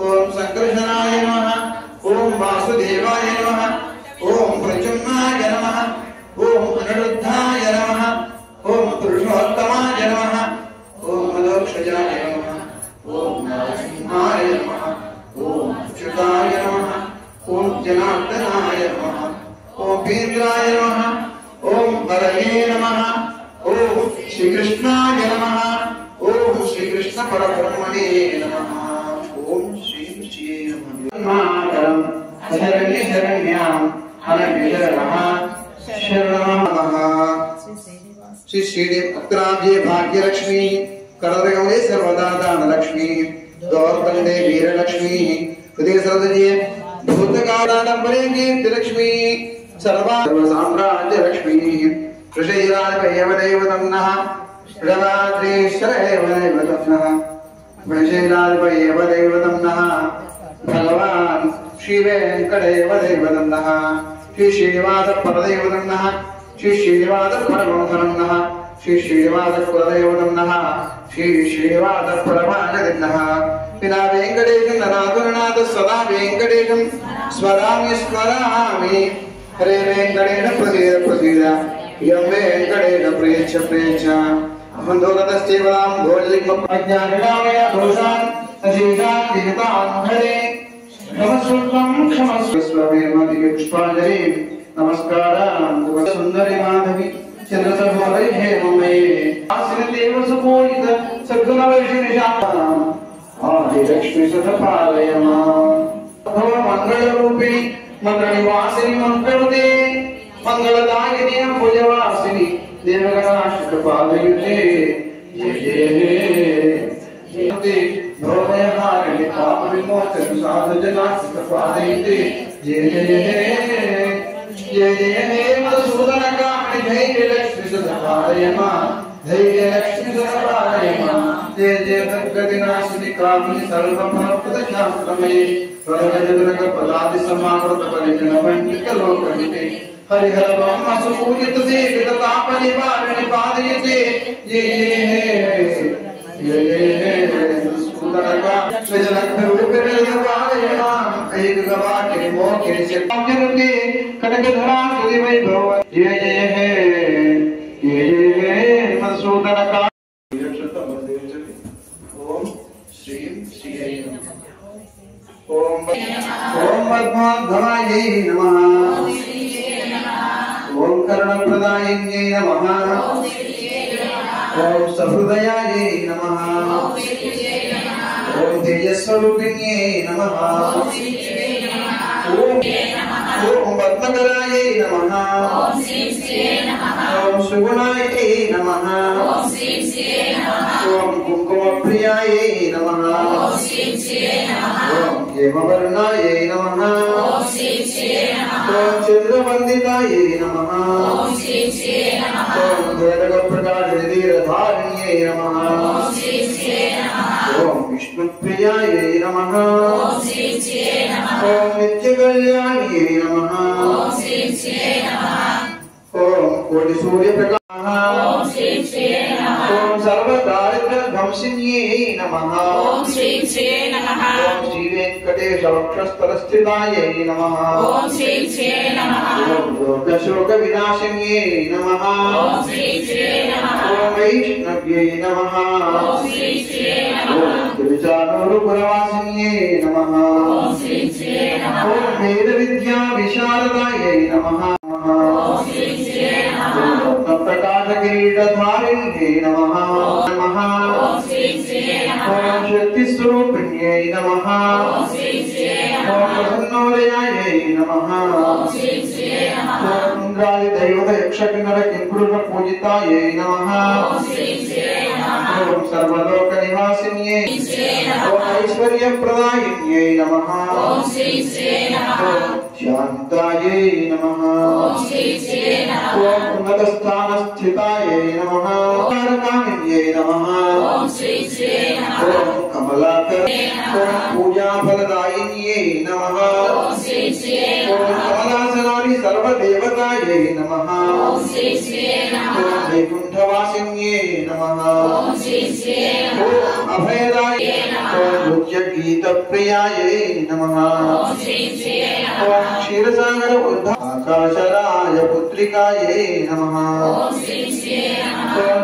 ओम संकर्षणाय नमः। ओम वासुदेवाय नमः। ओम प्रचुम्नाय नमः। ओम अनिरुद्धाय नमः। ओम पुरुषोत्तमाय नमः। ओम मदोक्षजाय नमः। ओम नरसिंहाय नमः। ओम अच्युताय नमः। ओम जनार्दनाय नमः। ओम वीराय नमः। ओम हरये नमः। ओम श्री कृष्णाय नमः। ओम श्री कृष्ण परब्रह्मणे नमः। ओम श्री श्री नमः। शरण्य शरण्यां अनन्यशरणः शरणमः। श्री श्रीदेव अत्राब्जे भाग्यलक्ष्मी करदगमने सर्वदा दानलक्ष्मी गौरवंदे वीरलक्ष्मी हृदय सदये भूतकालाडंबरे कीर्तिलक्ष्मी सर्वसाम्राज्यलक्ष्मी ऋषैराजपयवदेवतम्नः ऋषभाद्रीश्वरैवदेवतम्नः वृषैराजपयवदेवतम्नः भगवान् श्रीवेङ्कटेवदेवतम्नः श्री श्रीनिवासपरदेवतम्नः श्री श्रीनिवासपरमोहनम्नः श्री श्रीनिवासकुलदेवतम्नः श्री श्रीनिवासपुरमानदिनः विना वेङ्कटेशं ननादुरनाथ सदा वेङ्कटेशं स्मरामि स्मरामि हरे वेङ्कटेश प्रसीद प्रसीद यं वेङ्कटेश प्रेच्छ प्रेच्छ अहंदोगतस्तेवलां भोजलिङ्गप्रज्ञानिरामय दोषान् अशीषान् विगतान् हरे नमस्कृतं क्षमस्वमेमदि पुष्पाञ्जलि नमस्कारान् सुन्दरि माधवी चन्द्रसभोरे हेममे आश्रितेव सुपूजित सद्गुणवैष्णविशाखाम् आदिलक्ष्मी सतपालय माम् मंगलरूपिणी मंगलनिवासिनी मंगलदे मंगलदायिनी भुजवासिनी देवगणाश्रितपालयुते जय जय भवभयहारिणि पापविमोचन साधुजनाश्रितपालयुते जय जय जय जय हे मधुसूदनकामिनि धैर्यलक्ष्मी सतपालय माम् धैर्यलक्ष्मी सतपालय माम् जय जय भगवतीनाशिनी कामिनी सर्वफलप्रदशास्त्रमयी वरदजनकपदादि समावृत परिजनवण्डितलोकहिते हरिहर ब्रह्म सुपूजित सेविततापनिवारिणि पादयते जय सुंदरका विजनकरूपिणीर्वालय माम् ऐकगवाके मोके चित्तांजनुते कनकधरा सुदिवैभव जय जय हे मधुसूदनका ओम श्री श्री ओम पद्मोद्भवायै नमः। ओम करुणप्रदायिन्यै नमः। ओम सहृदयायै नमः। ओम तेजस्वरूपिण्यै नमः। ओम पद्मकरायै नमः। ओम सुगुणायै नमः। ओम कुङ्कुमप्रियायै नमः। ओम हेमवर्णायै नमः। ओम चन्द्रवन्दितायै नमः। ओम द्वैतप्रकाशनिधिरधारिण्यै नमः। ओम विष्णुप्रियायै नमः। ओम नित्यकल्याण्यै नमः। ओम कोटिसूर्यप्रकाशः। ओम सर्वदारिद्र्यध्वंसिन्यै नमः। ओम श्री वेङ्कटेशवक्षस्थलस्थितायै नमः। ओम लोकशोकविनाशिन्यै नमः। ओम वैष्णव्यै नमः। ओम गिरिजानूरुपुरवासिन्यै नमः। ओम वेदविद्याविशारदायै नमः। रत्नप्रकाशकिरीटधारिण्यै नमः। ओम शक्तिस्वरूपिण्यै नमः। ओम प्रसन्नोदयायै नमः। ओम इंद्रादिदैवतयक्षकिन्नरकिङ्कुरुषपूजितायै नमः। ओम सर्वलोकनिवासिन्यै ओम ऐश्वर्यप्रदायिन्यै नमः। ओम शान्तायै नमः। ओम उन्नतस्थानस्थितायै नमः। कामिन्यै नमः। ओम कमलाकर ओम पूजा फलदायिन्ये नमः ओम कमलासनानि सर्वदेवताये नमः ओम वैकुंठवासिन्ये नमः ओम अभयदाये ओम नृत्यगीतप्रियाये नमः ओम क्षीरसागर आकाशराय पुत्रिकाये नमः ओम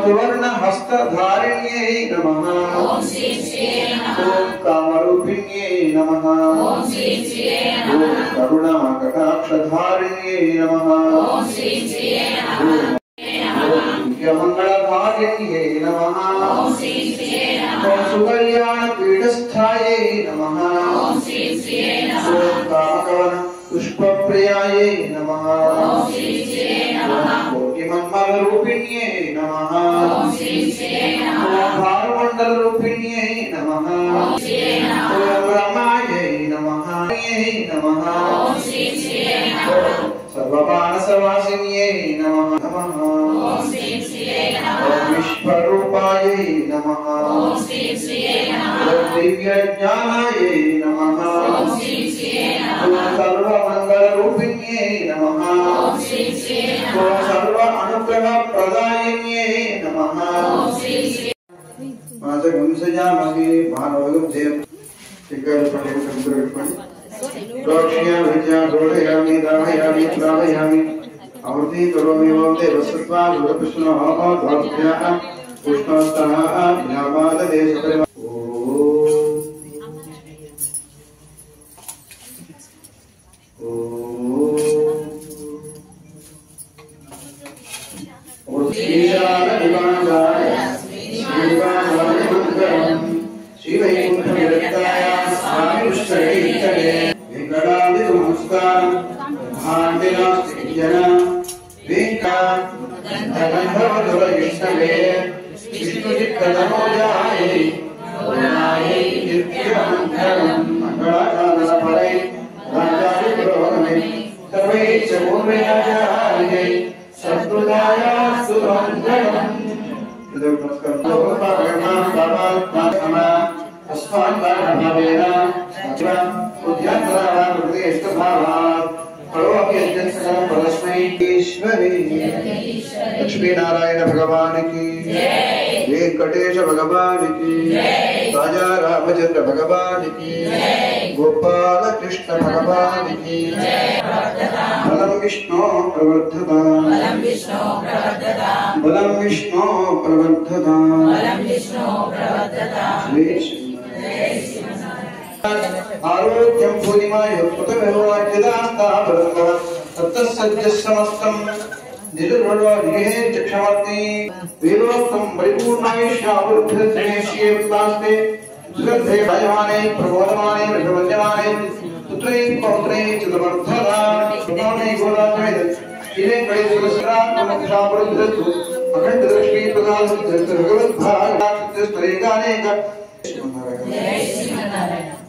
सुवर्ण हस्तधारिण्ये नमः ओम कामरूपिण्ये नमः ओम करुणा कटाक्षधारिण्ये नमः ओम मंगलधारिण्ये नमः ओम सुकल्याण पीठस्थाये नमः ओम कामकवन पुष्पप्रियाये नमः ओम कोटिमन्मलरूपिण्ये नमः ओम भारमण्डलरूपिण्ये नमः ओम रमायै नमः नमः ओम सर्वमानसवासिन्ये नमः ओम विश्वरूपायै नमः ओम दिव्यज्ञानायै नमः ओम सर्वमङ्गलरूपिण्ये नमः ओम सर्व अनुग्रहप्रदायिन्ये नमः मासगंसयामि मानवगं जयं रोक्ष्या विद्या दोषयामि दाहयामि प्रावयामि आवर्ति करोमि ओम देवसत्वा गुरुकृष्णः द्वाभ्याः पुष्पस्तः ज्ञापाददेशपरिवा लक्ष्मी नारायण भगवान की वेंकटेश भगवान की राजा रामचंद्र भगवान की गोपाल कृष्ण भगवान की बलम विष्णु प्रवर्धता बलम विष्णु प्रवर्धता आरोग्यं पूर्णिमायुक्तमेवाज्यदास्तावरङ्गः तत्तस्सज्जसमस्तं निरुर्वणोर्ये चक्षमर्ति वेदोक्तं परिपूर्णायुष्यावृद्धिर्धनेष्ये विपास्ते सुगन्धे वायमाने प्रबोधमाने विषमन्यमाने पुत्रे पौत्रे च समर्थदा सुगौणे गोदात्मेन शीले कळे सुरस्रात्मक्षावृद्धिर्धु अखण्डदृष्टि प्रदासुद्धि भगवद्भागाक्षिस्तरेकानेक जय श्रीमन्नारायण।